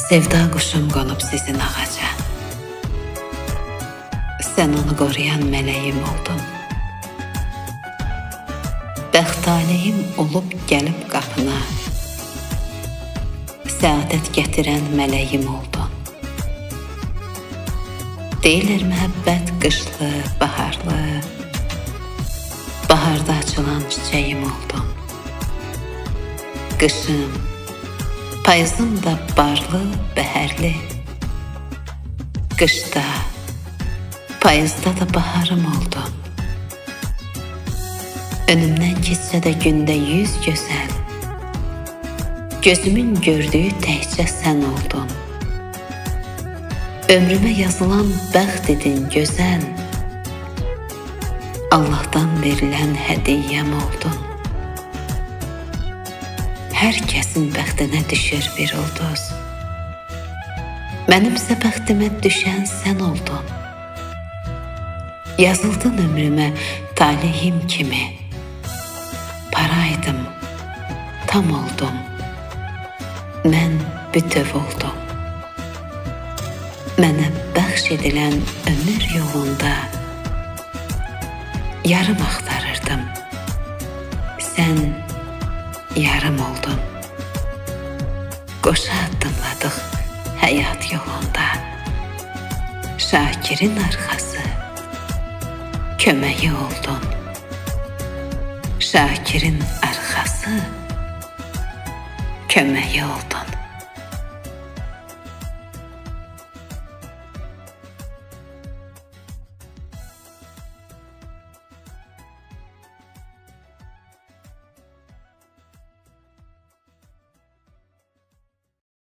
Sevda quşum qonub sizin ağaca. Sən onu qoruyan mələyim oldun. Bəxt taleyim olub gəlib qapına. Səadət gətirən mələyim oldun. Deyilər məhəbbət qışlı, baharlı. Baharda açılan çiçəyim oldun. Qışım, payızım da barlı, bəhərli. Qışda, payızda da baharım oldun. Önümdən keçsə də gündə 100 gözəl. Gözümün gördüyü təkcə sən oldun. Ömrümə yazılan bəxt edin gözəl. Allahdan verilən hədiyyəm oldun. Hər kəsin bəxtinə düşür bir ulduz. Mənimsə bəxtimə düşən sən oldun. Yazıldın ömrümə talihim kimi. Paraydım, tam oldum. Mən bütöv oldum. Mənə bəxş edilən ömür yolunda yarım axtarırdım. Sən yarım oldun. Qoşa addımladıq həyat yolunda. Şakirin arxası, köməyi oldun. Şakirin arxası, köməyi oldun.